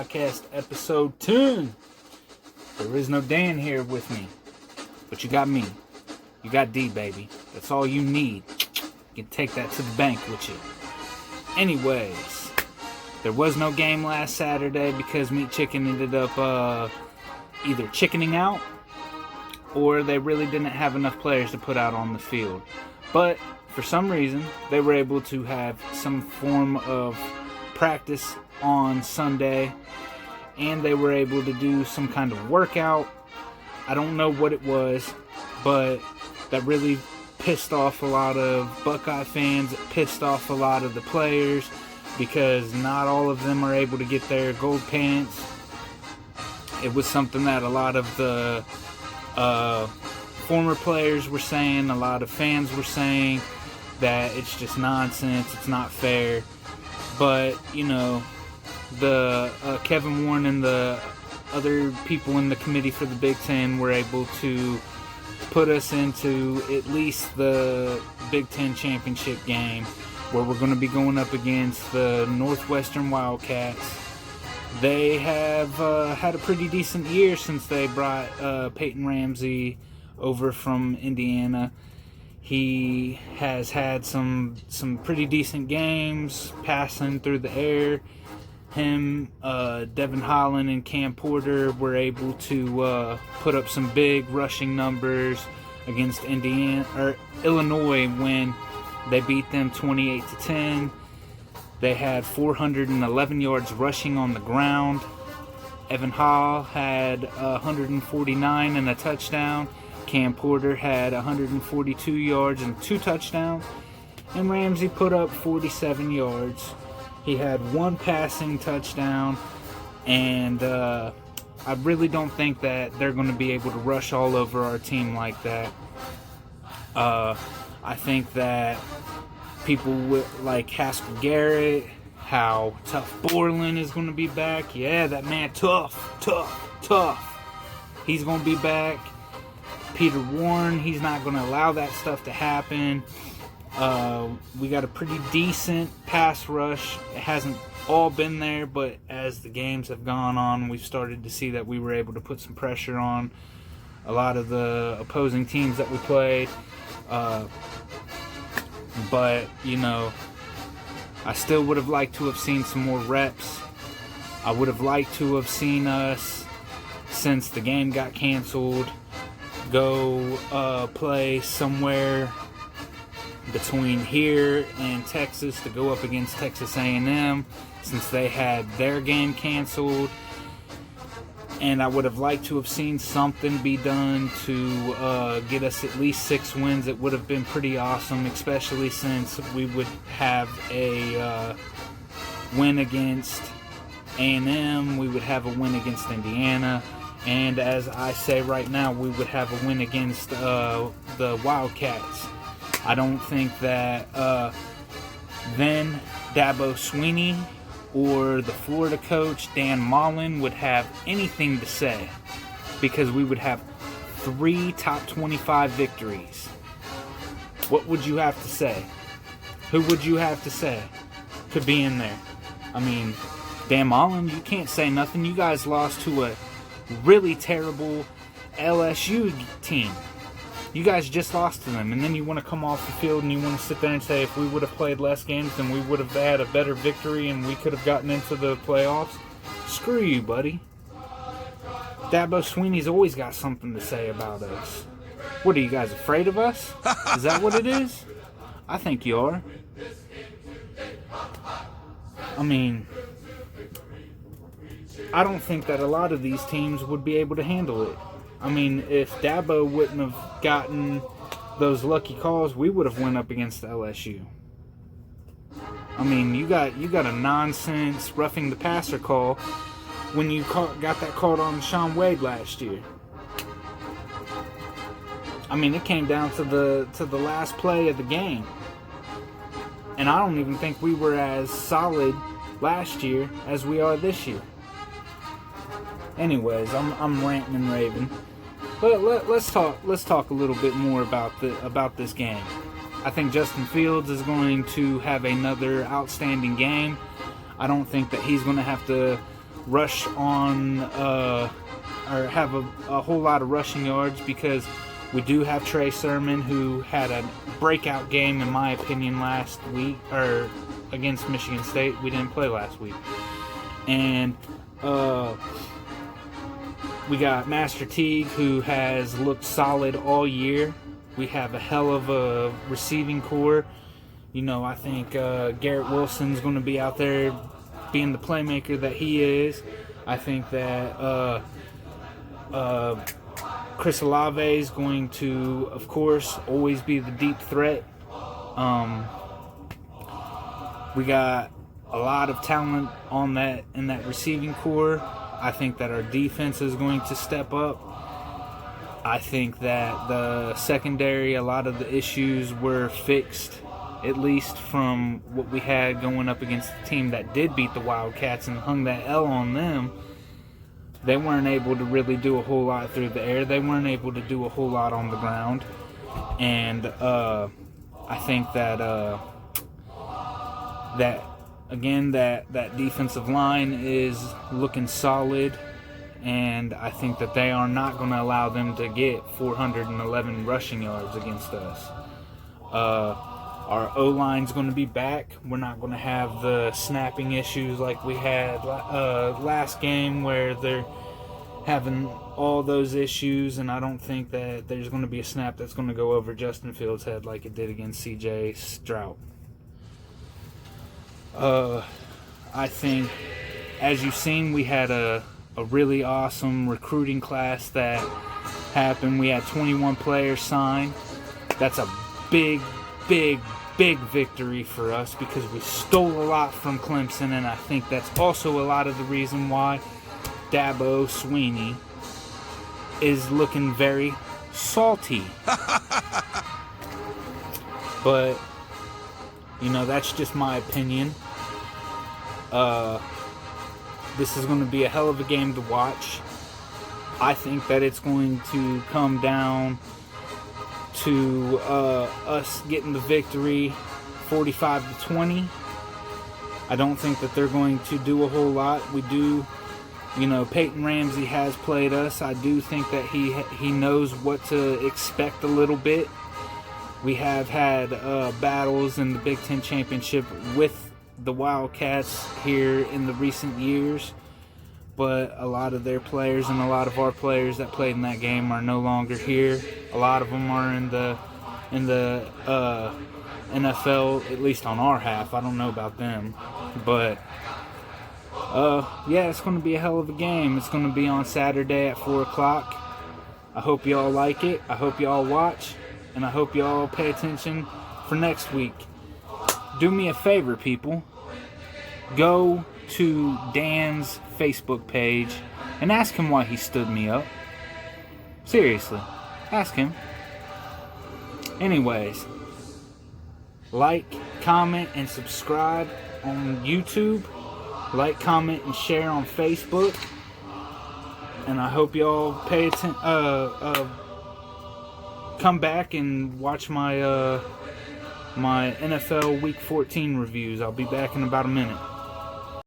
Podcast episode 10. There is no Dan here with me, but you got me. You got D, baby. That's all you need. You can take that to the bank with you. Anyways, there was no game last Saturday because Meat Chicken ended up either chickening out or they really didn't have enough players to put out on the field. But for some reason, they were able to have some form of practice on Sunday, and they were able to do some kind of workout. I don't know what it was, but that really pissed off a lot of Buckeye fans. It pissed off a lot of the players because not all of them are able to get their gold pants. It was something that a lot of the former players were saying, a lot of fans were saying that it's just nonsense, it's not fair. But, you know, the Kevin Warren and the other people in the committee for the Big Ten were able to put us into at least the Big Ten championship game, where we're going to be going up against the Northwestern Wildcats. They have had a pretty decent year since they brought Peyton Ramsey over from Indiana. He has had some pretty decent games passing through the air. Him, Devin Holland, and Cam Porter were able to put up some big rushing numbers against Illinois when they beat them 28-10. They had 411 yards rushing on the ground. Evan Hall had 149 and a touchdown. Cam Porter had 142 yards and 2 touchdowns. And Ramsey put up 47 yards. He had 1 passing touchdown. And I really don't think that they're going to be able to rush all over our team like that. I think that people like Haskell Garrett, how tough Borland is going to be back. Yeah, that man, tough. He's going to be back. Peter Warren, he's not going to allow that stuff to happen. We got a pretty decent pass rush. It hasn't all been there, but as the games have gone on, we've started to see that we were able to put some pressure on a lot of the opposing teams that we played. But, you know, I still would have liked to have seen some more reps. I would have liked to have seen us, since the game got canceled, go play somewhere between here and Texas to go up against Texas A&M, since they had their game canceled. And I would have liked to have seen something be done to get us at least 6 wins. It would have been pretty awesome, especially since we would have a win against A&M. We would have a win against Indiana. And as I say right now, we would have a win against the Wildcats. I don't think that then Dabo Swinney or the Florida coach, Dan Mullen, would have anything to say, because we would have 3 top 25 victories. What would you have to say? Who would you have to say could be in there? I mean, Dan Mullen, you can't say nothing. You guys lost to a really terrible LSU team. You guys just lost to them, and then you want to come off the field and you want to sit there and say, if we would have played less games, then we would have had a better victory and we could have gotten into the playoffs. Screw you, buddy. Dabo Swinney's always got something to say about us. What, are you guys afraid of us? Is that what it is? I think you are. I mean, I don't think that a lot of these teams would be able to handle it. I mean, if Dabo wouldn't have gotten those lucky calls, we would have went up against LSU. I mean, you got a nonsense roughing the passer call when you got that called on Shaun Wade last year. I mean, it came down to the last play of the game, and I don't even think we were as solid last year as we are this year. Anyways, I'm ranting and raving. But let's talk a little bit more about this game. I think Justin Fields is going to have another outstanding game. I don't think that he's going to have to rush on or have a whole lot of rushing yards, because we do have Trey Sermon, who had a breakout game, in my opinion, last week, or against Michigan State. We didn't play last week. And we got Master Teague, who has looked solid all year. We have a hell of a receiving core. You know, I think Garrett Wilson's going to be out there being the playmaker that he is. I think that Chris Olave is going to, of course, always be the deep threat. We got a lot of talent in that receiving core. I think that our defense is going to step up. I think that the secondary, a lot of the issues were fixed, at least from what we had going up against the team that did beat the Wildcats and hung that L on them. They weren't able to really do a whole lot through the air. They weren't able to do a whole lot on the ground. And I think that that defensive line is looking solid, and I think that they are not going to allow them to get 411 rushing yards against us. Our O-line's going to be back. We're not going to have the snapping issues like we had last game, where they're having all those issues, and I don't think that there's going to be a snap that's going to go over Justin Fields' head like it did against C.J. Stroud. I think, as you've seen, we had a really awesome recruiting class that happened. We had 21 players signed. That's a big victory for us, because we stole a lot from Clemson, and I think that's also a lot of the reason why Dabo Swinney is looking very salty. But, you know, that's just my opinion. This is going to be a hell of a game to watch. I think that it's going to come down to us getting the victory 45-20. I don't think that they're going to do a whole lot. We do, you know, Peyton Ramsey has played us. I do think that he knows what to expect a little bit. We have had battles in the Big Ten Championship with the Wildcats here in the recent years, but a lot of their players and a lot of our players that played in that game are no longer here. A lot of them are in the NFL, at least on our half. I don't know about them, but yeah, it's going to be a hell of a game. It's going to be on Saturday at 4 o'clock. I hope y'all like it. I hope y'all watch, and I hope y'all pay attention for next week. Do me a favor, people. Go to Dan's Facebook page and ask him why he stood me up. Seriously, ask him. Anyways, like, comment, and subscribe on YouTube. Like, comment, and share on Facebook. And I hope y'all pay attention. Come back and watch my my NFL Week 14 reviews. I'll be back in about a minute.